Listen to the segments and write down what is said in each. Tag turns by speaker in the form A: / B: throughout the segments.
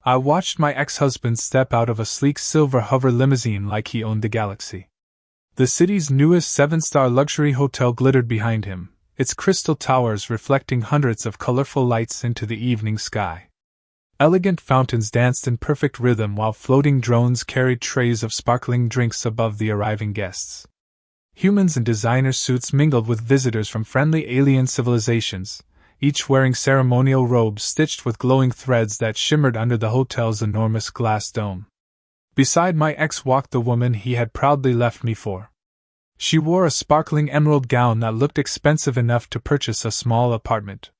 A: I watched my ex-husband step out of a sleek silver hover limousine like he owned the galaxy. The city's newest seven-star luxury hotel glittered behind him, its crystal towers reflecting hundreds of colorful lights into the evening sky. Elegant fountains danced in perfect rhythm while floating drones carried trays of sparkling drinks above the arriving guests. Humans in designer suits mingled with visitors from friendly alien civilizations, each wearing ceremonial robes stitched with glowing threads that shimmered under the hotel's enormous glass dome. Beside my ex walked the woman he had proudly left me for. She wore a sparkling emerald gown that looked expensive enough to purchase a small apartment.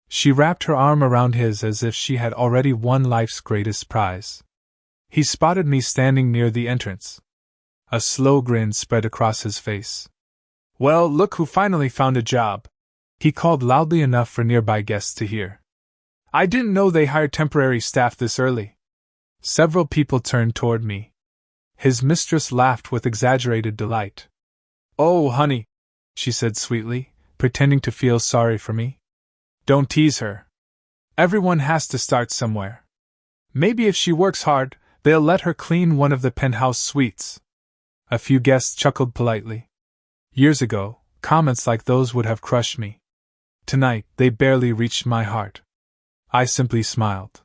A: She wrapped her arm around his as if she had already won life's greatest prize. He spotted me standing near the entrance. A slow grin spread across his face. "Well, look who finally found a job," he called loudly enough for nearby guests to hear. "I didn't know they hired temporary staff this early." Several people turned toward me. His mistress laughed with exaggerated delight. "Oh, honey," she said sweetly, pretending to feel sorry for me. "Don't tease her. Everyone has to start somewhere. Maybe if she works hard, they'll let her clean one of the penthouse suites." A few guests chuckled politely. Years ago, comments like those would have crushed me. Tonight, they barely reached my heart. I simply smiled.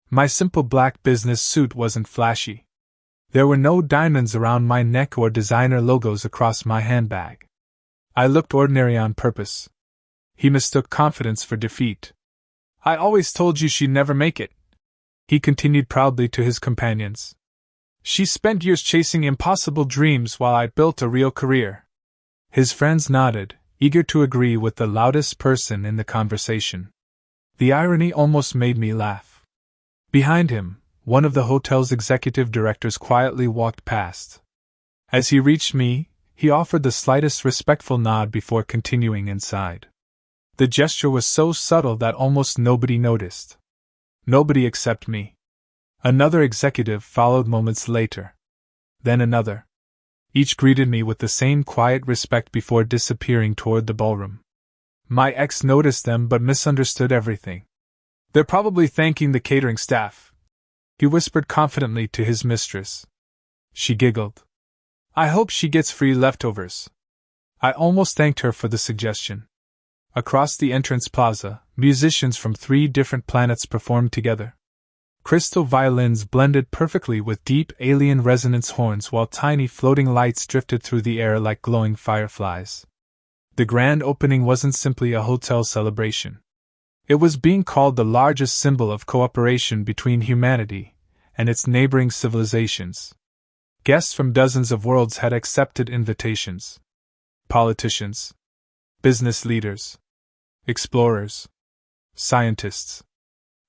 A: My simple black business suit wasn't flashy. There were no diamonds around my neck or designer logos across my handbag. I looked ordinary on purpose. He mistook confidence for defeat. "I always told you she'd never make it," he continued proudly to his companions. "She spent years chasing impossible dreams while I built a real career." His friends nodded, eager to agree with the loudest person in the conversation. The irony almost made me laugh. Behind him, one of the hotel's executive directors quietly walked past. As he reached me, he offered the slightest respectful nod before continuing inside. The gesture was so subtle that almost nobody noticed. Nobody except me. Another executive followed moments later. Then another. Each greeted me with the same quiet respect before disappearing toward the ballroom. My ex noticed them but misunderstood everything. "They're probably thanking the catering staff," he whispered confidently to his mistress. She giggled. "I hope she gets free leftovers." I almost thanked her for the suggestion. Across the entrance plaza, musicians from 3 different planets performed together. Crystal violins blended perfectly with deep alien resonance horns while tiny floating lights drifted through the air like glowing fireflies. The grand opening wasn't simply a hotel celebration. It was being called the largest symbol of cooperation between humanity and its neighboring civilizations. Guests from dozens of worlds had accepted invitations. Politicians, business leaders, explorers, scientists,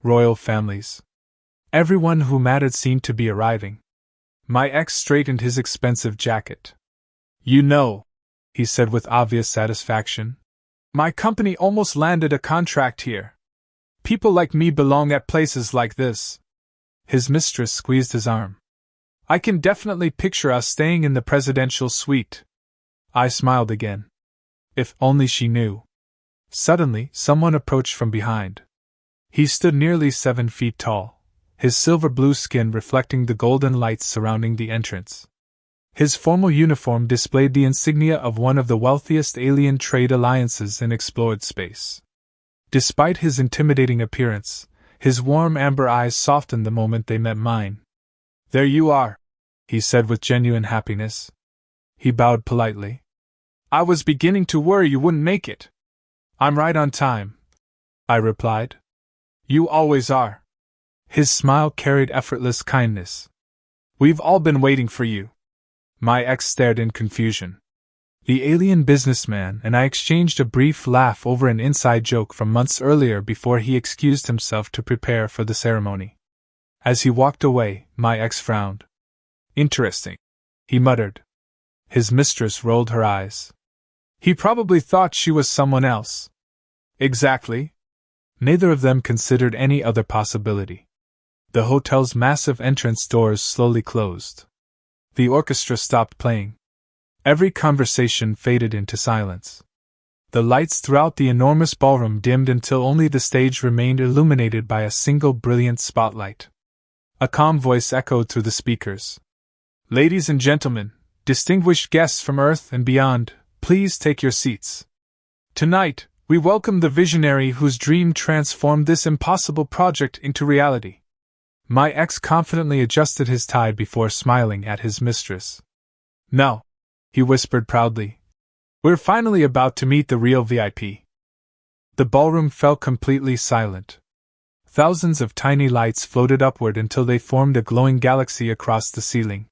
A: royal families. Everyone who mattered seemed to be arriving. My ex straightened his expensive jacket. "You know," he said with obvious satisfaction, "my company almost landed a contract here. People like me belong at places like this." His mistress squeezed his arm. "I can definitely picture us staying in the presidential suite." I smiled again. If only she knew. Suddenly, someone approached from behind. He stood nearly 7 feet tall, his silver blue skin reflecting the golden lights surrounding the entrance. His formal uniform displayed the insignia of one of the wealthiest alien trade alliances in explored space. Despite his intimidating appearance, his warm amber eyes softened the moment they met mine. "There you are," he said with genuine happiness. He bowed politely. "I was beginning to worry you wouldn't make it." "I'm right on time," I replied. "You always are." His smile carried effortless kindness. "We've all been waiting for you." My ex stared in confusion. The alien businessman and I exchanged a brief laugh over an inside joke from months earlier before he excused himself to prepare for the ceremony. As he walked away, my ex frowned. "Interesting," he muttered. His mistress rolled her eyes. "He probably thought she was someone else." "Exactly." Neither of them considered any other possibility. The hotel's massive entrance doors slowly closed. The orchestra stopped playing. Every conversation faded into silence. The lights throughout the enormous ballroom dimmed until only the stage remained illuminated by a single brilliant spotlight. A calm voice echoed through the speakers. Ladies and gentlemen, distinguished guests from Earth and beyond, please take your seats. Tonight, we welcome the visionary whose dream transformed this impossible project into reality. My ex confidently adjusted his tie before smiling at his mistress. Now, he whispered proudly, we're finally about to meet the real VIP. The ballroom fell completely silent. Thousands of tiny lights floated upward until they formed a glowing galaxy across the ceiling.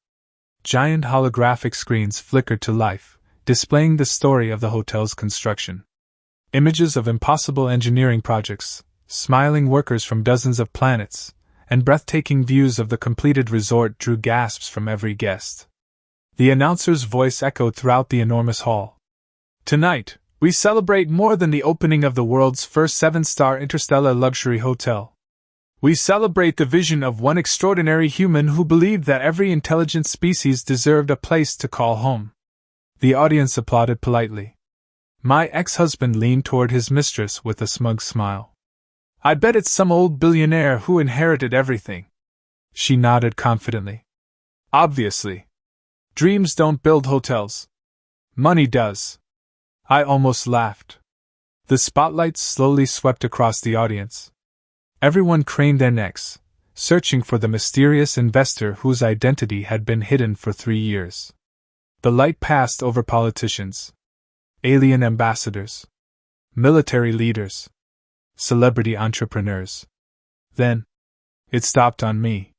A: Giant holographic screens flickered to life, displaying the story of the hotel's construction. Images of impossible engineering projects, smiling workers from dozens of planets, and breathtaking views of the completed resort drew gasps from every guest. The announcer's voice echoed throughout the enormous hall. Tonight, we celebrate more than the opening of the world's first 7-star interstellar luxury hotel. We celebrate the vision of one extraordinary human who believed that every intelligent species deserved a place to call home. The audience applauded politely. My ex-husband leaned toward his mistress with a smug smile. I bet it's some old billionaire who inherited everything. She nodded confidently. Obviously. Dreams don't build hotels. Money does. I almost laughed. The spotlights slowly swept across the audience. Everyone craned their necks, searching for the mysterious investor whose identity had been hidden for 3 years. The light passed over politicians, alien ambassadors, military leaders, celebrity entrepreneurs. Then, it stopped on me.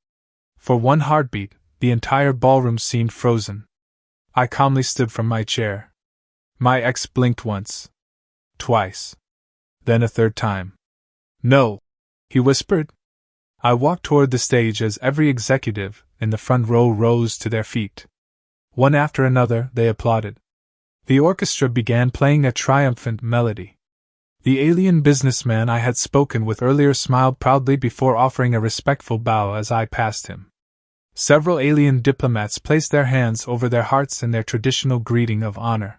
A: For one heartbeat, the entire ballroom seemed frozen. I calmly stood from my chair. My ex blinked once, twice, then a third time. No, he whispered. I walked toward the stage as every executive in the front row rose to their feet. One after another, they applauded. The orchestra began playing a triumphant melody. The alien businessman I had spoken with earlier smiled proudly before offering a respectful bow as I passed him. Several alien diplomats placed their hands over their hearts in their traditional greeting of honor.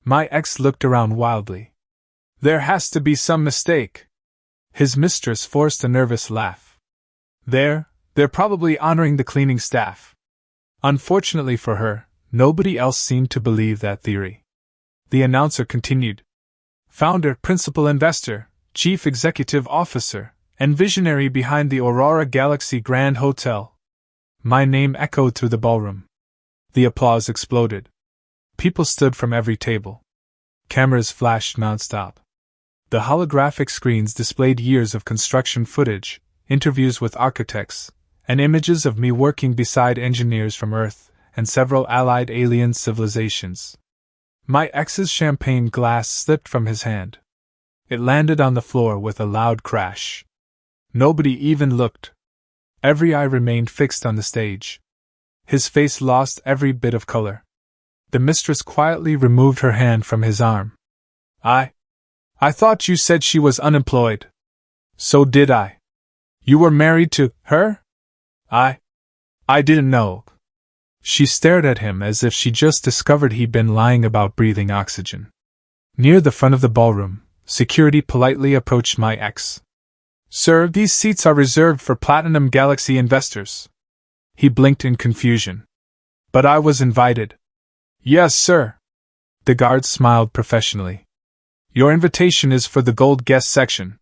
A: My ex looked around wildly. There has to be some mistake. His mistress forced a nervous laugh. They're probably honoring the cleaning staff. Unfortunately for her, nobody else seemed to believe that theory. The announcer continued. Founder, principal investor, chief executive officer, and visionary behind the Aurora Galaxy Grand Hotel. My name echoed through the ballroom. The applause exploded. People stood from every table. Cameras flashed nonstop. The holographic screens displayed years of construction footage, interviews with architects, and images of me working beside engineers from Earth and several allied alien civilizations. My ex's champagne glass slipped from his hand. It landed on the floor with a loud crash. Nobody even looked. Every eye remained fixed on the stage. His face lost every bit of color. The mistress quietly removed her hand from his arm. I thought you said she was unemployed. So did I. You were married to her? I didn't know. She stared at him as if she just discovered he'd been lying about breathing oxygen. Near the front of the ballroom, security politely approached my ex. Sir, these seats are reserved for Platinum Galaxy investors. He blinked in confusion. But I was invited. Yes, sir. The guard smiled professionally. Your invitation is for the gold guest section.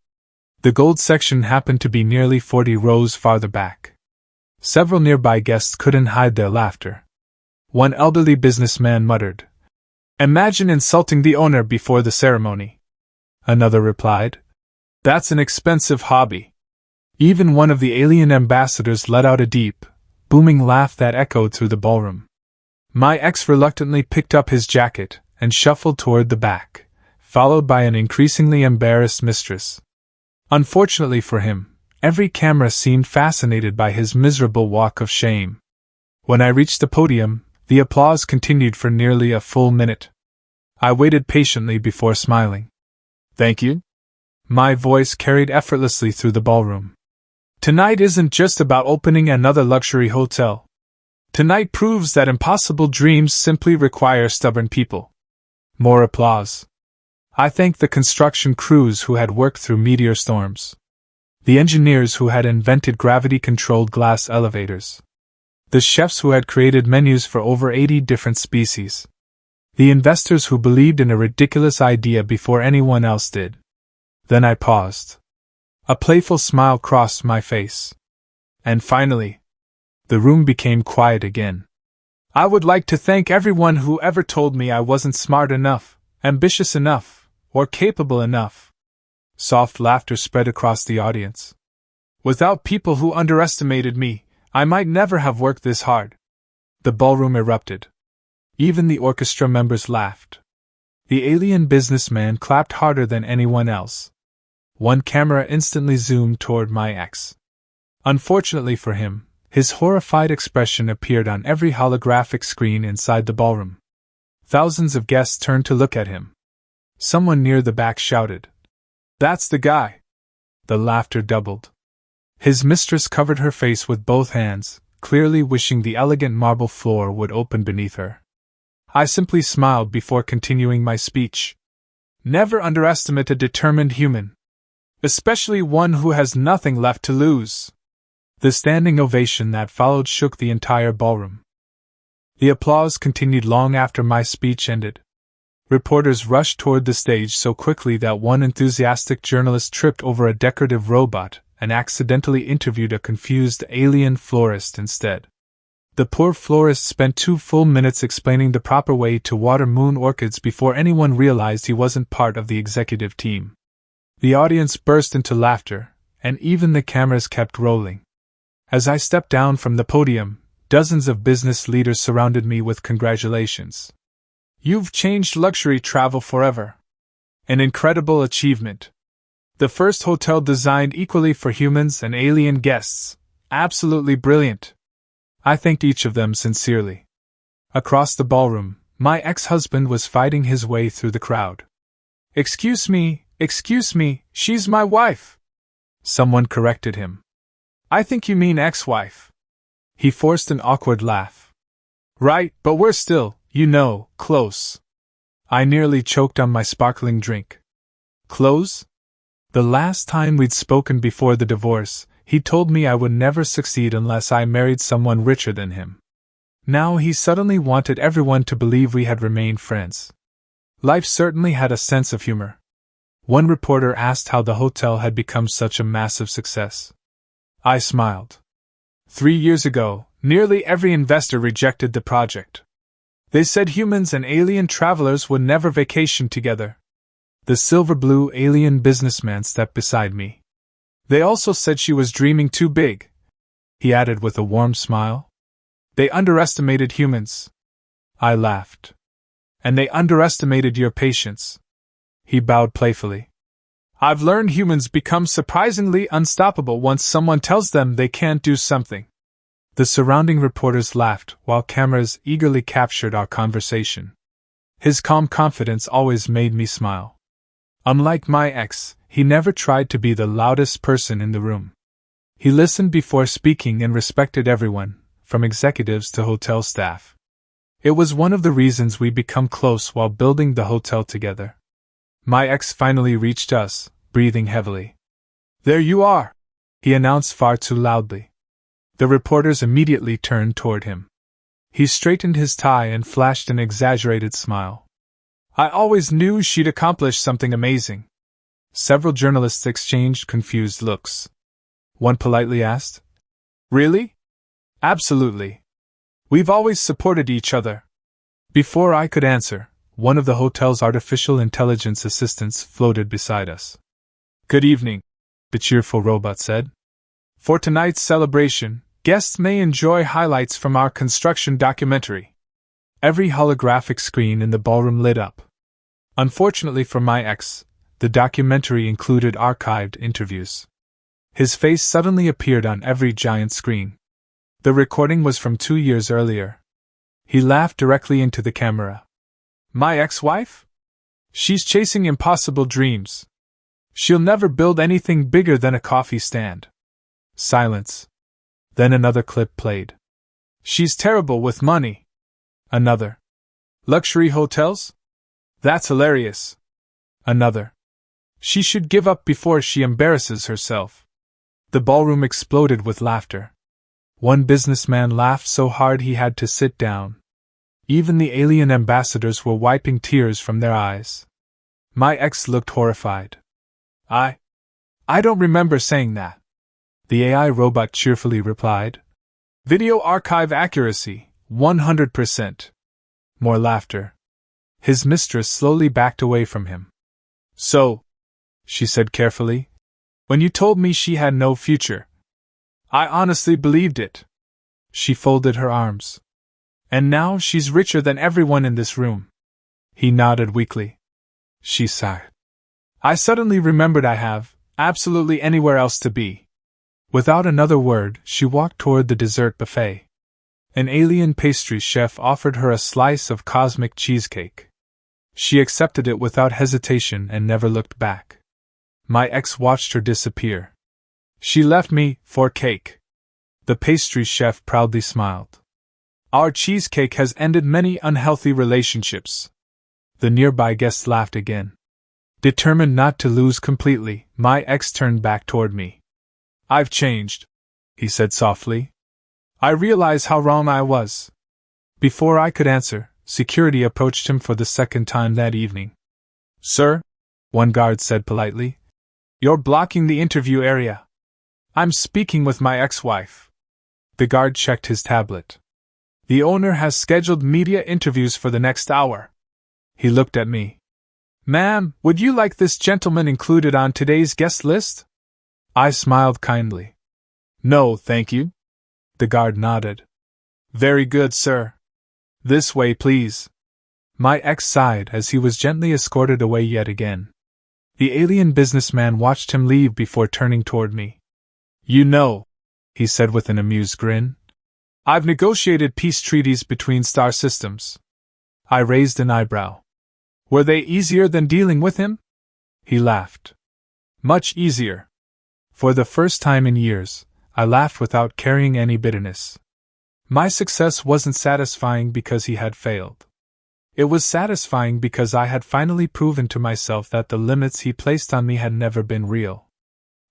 A: The gold section happened to be nearly 40 rows farther back. Several nearby guests couldn't hide their laughter. One elderly businessman muttered, Imagine insulting the owner before the ceremony. Another replied, That's an expensive hobby. Even one of the alien ambassadors let out a deep, booming laugh that echoed through the ballroom. My ex reluctantly picked up his jacket and shuffled toward the back, followed by an increasingly embarrassed mistress. Unfortunately for him, every camera seemed fascinated by his miserable walk of shame. When I reached the podium, the applause continued for nearly a full minute. I waited patiently before smiling. Thank you. My voice carried effortlessly through the ballroom. Tonight isn't just about opening another luxury hotel. Tonight proves that impossible dreams simply require stubborn people. More applause. I thanked the construction crews who had worked through meteor storms. The engineers who had invented gravity-controlled glass elevators. The chefs who had created menus for over 80 different species. The investors who believed in a ridiculous idea before anyone else did. Then I paused. A playful smile crossed my face. And finally, the room became quiet again. I would like to thank everyone who ever told me I wasn't smart enough, ambitious enough, or capable enough. Soft laughter spread across the audience. Without people who underestimated me, I might never have worked this hard. The ballroom erupted. Even the orchestra members laughed. The alien businessman clapped harder than anyone else. One camera instantly zoomed toward my ex. Unfortunately for him, his horrified expression appeared on every holographic screen inside the ballroom. Thousands of guests turned to look at him. Someone near the back shouted, "That's the guy!" The laughter doubled. His mistress covered her face with both hands, clearly wishing the elegant marble floor would open beneath her. I simply smiled before continuing my speech. Never underestimate a determined human, especially one who has nothing left to lose. The standing ovation that followed shook the entire ballroom. The applause continued long after my speech ended. Reporters rushed toward the stage so quickly that one enthusiastic journalist tripped over a decorative robot and accidentally interviewed a confused alien florist instead. The poor florist spent 2 full minutes explaining the proper way to water moon orchids before anyone realized he wasn't part of the executive team. The audience burst into laughter, and even the cameras kept rolling. As I stepped down from the podium, dozens of business leaders surrounded me with congratulations. "You've changed luxury travel forever. An incredible achievement. The first hotel designed equally for humans and alien guests. Absolutely brilliant." I thanked each of them sincerely. Across the ballroom, my ex-husband was fighting his way through the crowd. excuse me, she's my wife." Someone corrected him. "I think you mean ex-wife." He forced an awkward laugh. "Right, but we're still, close." I nearly choked on my sparkling drink. Close? The last time we'd spoken before the divorce, he told me I would never succeed unless I married someone richer than him. Now he suddenly wanted everyone to believe we had remained friends. Life certainly had a sense of humor. One reporter asked how the hotel had become such a massive success. I smiled. 3 years ago, nearly every investor rejected the project. They said humans and alien travelers would never vacation together. The silver-blue alien businessman stepped beside me. They also said she was dreaming too big, he added with a warm smile. They underestimated humans. I laughed. And they underestimated your patience. He bowed playfully. I've learned humans become surprisingly unstoppable once someone tells them they can't do something. The surrounding reporters laughed while cameras eagerly captured our conversation. His calm confidence always made me smile. Unlike my ex, he never tried to be the loudest person in the room. He listened before speaking and respected everyone, from executives to hotel staff. It was one of the reasons we became close while building the hotel together. My ex finally reached us, breathing heavily. "There you are," he announced far too loudly. The reporters immediately turned toward him. He straightened his tie and flashed an exaggerated smile. "I always knew she'd accomplish something amazing." Several journalists exchanged confused looks. One politely asked, "Really?" "Absolutely. We've always supported each other." Before I could answer, one of the hotel's artificial intelligence assistants floated beside us. "Good evening," the cheerful robot said. "For tonight's celebration, guests may enjoy highlights from our construction documentary." Every holographic screen in the ballroom lit up. Unfortunately for my ex, the documentary included archived interviews. His face suddenly appeared on every giant screen. The recording was from 2 years earlier. He laughed directly into the camera. "My ex-wife? She's chasing impossible dreams. She'll never build anything bigger than a coffee stand." Silence. Then another clip played. "She's terrible with money." Another. "Luxury hotels? That's hilarious." Another. "She should give up before she embarrasses herself." The ballroom exploded with laughter. One businessman laughed so hard he had to sit down. Even the alien ambassadors were wiping tears from their eyes. My ex looked horrified. I don't remember saying that. The AI robot cheerfully replied. Video archive accuracy, 100%. More laughter. His mistress slowly backed away from him. So, she said carefully, when you told me she had no future, I honestly believed it. She folded her arms. And now she's richer than everyone in this room. He nodded weakly. She sighed. I suddenly remembered I have absolutely anywhere else to be. Without another word, she walked toward the dessert buffet. An alien pastry chef offered her a slice of cosmic cheesecake. She accepted it without hesitation and never looked back. My ex watched her disappear. She left me for cake. The pastry chef proudly smiled. Our cheesecake has ended many unhealthy relationships. The nearby guests laughed again. Determined not to lose completely, my ex turned back toward me. I've changed, he said softly. I realize how wrong I was. Before I could answer, security approached him for the second time that evening. Sir, one guard said politely, you're blocking the interview area. I'm speaking with my ex-wife. The guard checked his tablet. The owner has scheduled media interviews for the next hour. He looked at me. Ma'am, would you like this gentleman included on today's guest list? I smiled kindly. No, thank you. The guard nodded. Very good, sir. This way, please. My ex sighed as he was gently escorted away yet again. The alien businessman watched him leave before turning toward me. You know, he said with an amused grin, I've negotiated peace treaties between star systems. I raised an eyebrow. Were they easier than dealing with him? He laughed. Much easier. For the first time in years, I laughed without carrying any bitterness. My success wasn't satisfying because he had failed. It was satisfying because I had finally proven to myself that the limits he placed on me had never been real.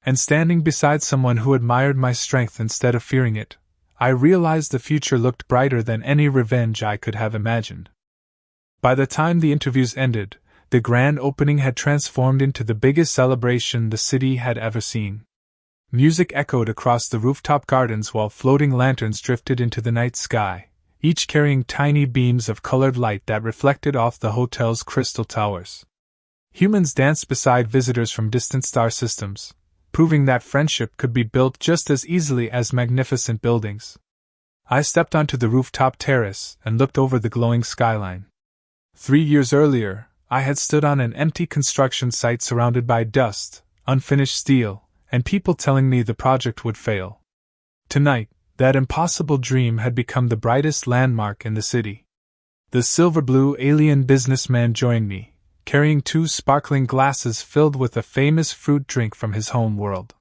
A: And standing beside someone who admired my strength instead of fearing it, I realized the future looked brighter than any revenge I could have imagined. By the time the interviews ended, the grand opening had transformed into the biggest celebration the city had ever seen. Music echoed across the rooftop gardens while floating lanterns drifted into the night sky, each carrying tiny beams of colored light that reflected off the hotel's crystal towers. Humans danced beside visitors from distant star systems, proving that friendship could be built just as easily as magnificent buildings. I stepped onto the rooftop terrace and looked over the glowing skyline. 3 years earlier, I had stood on an empty construction site surrounded by dust, unfinished steel, and people telling me the project would fail. Tonight, that impossible dream had become the brightest landmark in the city. The silver-blue alien businessman joined me, carrying 2 sparkling glasses filled with a famous fruit drink from his home world.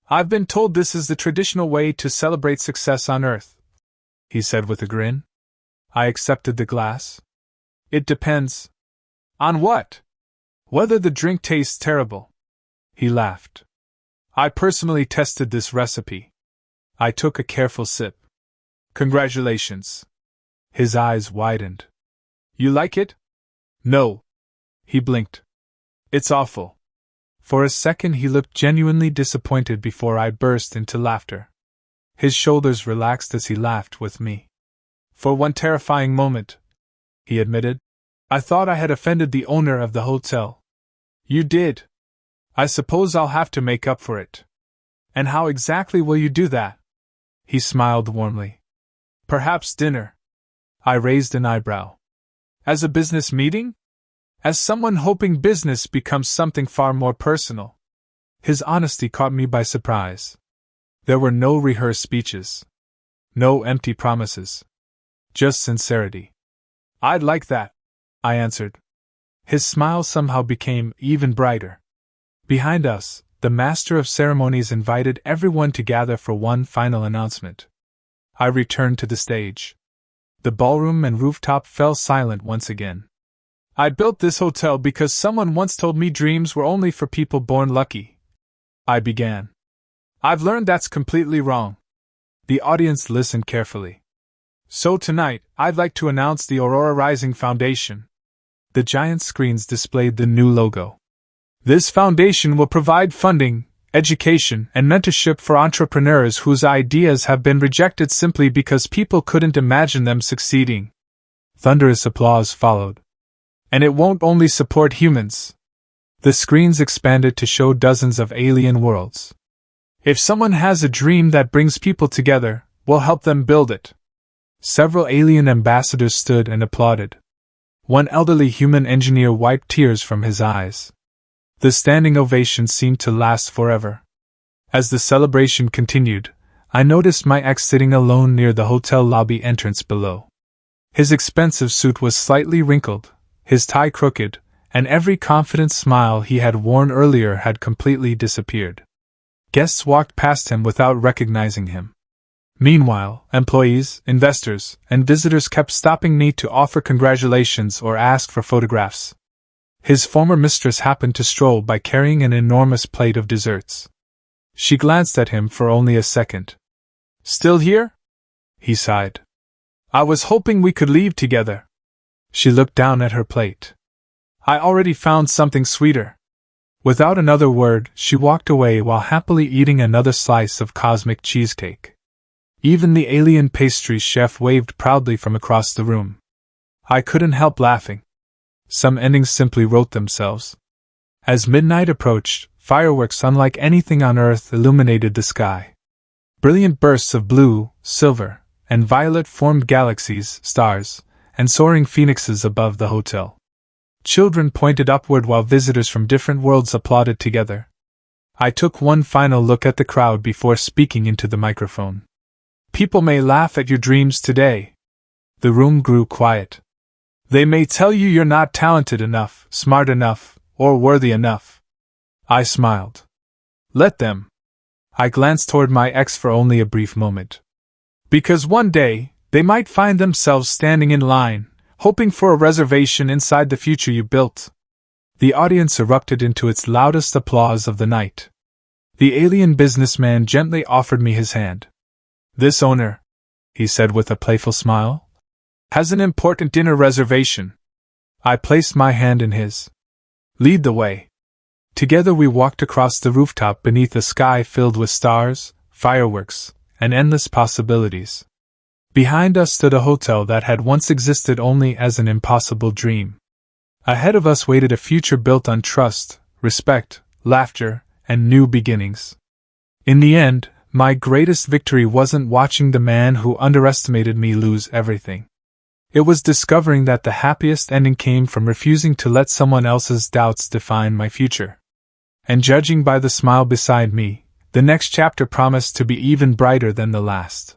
A: I've been told this is the traditional way to celebrate success on Earth, he said with a grin. I accepted the glass. It depends. On what? Whether the drink tastes terrible. He laughed. I personally tested this recipe. I took a careful sip. Congratulations. His eyes widened. You like it? No. He blinked. It's awful. For a second he looked genuinely disappointed before I burst into laughter. His shoulders relaxed as he laughed with me. For one terrifying moment, he admitted, I thought I had offended the owner of the hotel. You did. I suppose I'll have to make up for it. And how exactly will you do that? He smiled warmly. Perhaps dinner. I raised an eyebrow. As a business meeting? As someone hoping business becomes something far more personal. His honesty caught me by surprise. There were no rehearsed speeches. No empty promises. Just sincerity. I'd like that, I answered. His smile somehow became even brighter. Behind us, the master of ceremonies invited everyone to gather for one final announcement. I returned to the stage. The ballroom and rooftop fell silent once again. I built this hotel because someone once told me dreams were only for people born lucky. I began. I've learned that's completely wrong. The audience listened carefully. So tonight, I'd like to announce the Aurora Rising Foundation. The giant screens displayed the new logo. This foundation will provide funding, education, and mentorship for entrepreneurs whose ideas have been rejected simply because people couldn't imagine them succeeding. Thunderous applause followed. And it won't only support humans. The screens expanded to show dozens of alien worlds. If someone has a dream that brings people together, we'll help them build it. Several alien ambassadors stood and applauded. One elderly human engineer wiped tears from his eyes. The standing ovation seemed to last forever. As the celebration continued, I noticed my ex sitting alone near the hotel lobby entrance below. His expensive suit was slightly wrinkled, his tie crooked, and every confident smile he had worn earlier had completely disappeared. Guests walked past him without recognizing him. Meanwhile, employees, investors, and visitors kept stopping me to offer congratulations or ask for photographs. His former mistress happened to stroll by carrying an enormous plate of desserts. She glanced at him for only a second. "Still here?" He sighed. "I was hoping we could leave together." She looked down at her plate. "I already found something sweeter." Without another word, she walked away while happily eating another slice of cosmic cheesecake. Even the alien pastry chef waved proudly from across the room. I couldn't help laughing. Some endings simply wrote themselves. As midnight approached, fireworks unlike anything on Earth illuminated the sky. Brilliant bursts of blue, silver, and violet formed galaxies, stars, and soaring phoenixes above the hotel. Children pointed upward while visitors from different worlds applauded together. I took one final look at the crowd before speaking into the microphone. "People may laugh at your dreams today." The room grew quiet. "They may tell you you're not talented enough, smart enough, or worthy enough." I smiled. "Let them." I glanced toward my ex for only a brief moment. "Because one day, they might find themselves standing in line, hoping for a reservation inside the future you built." The audience erupted into its loudest applause of the night. The alien businessman gently offered me his hand. "This owner," he said with a playful smile, "has an important dinner reservation." I placed my hand in his. "Lead the way." Together we walked across the rooftop beneath a sky filled with stars, fireworks, and endless possibilities. Behind us stood a hotel that had once existed only as an impossible dream. Ahead of us waited a future built on trust, respect, laughter, and new beginnings. In the end, my greatest victory wasn't watching the man who underestimated me lose everything. It was discovering that the happiest ending came from refusing to let someone else's doubts define my future. And judging by the smile beside me, the next chapter promised to be even brighter than the last.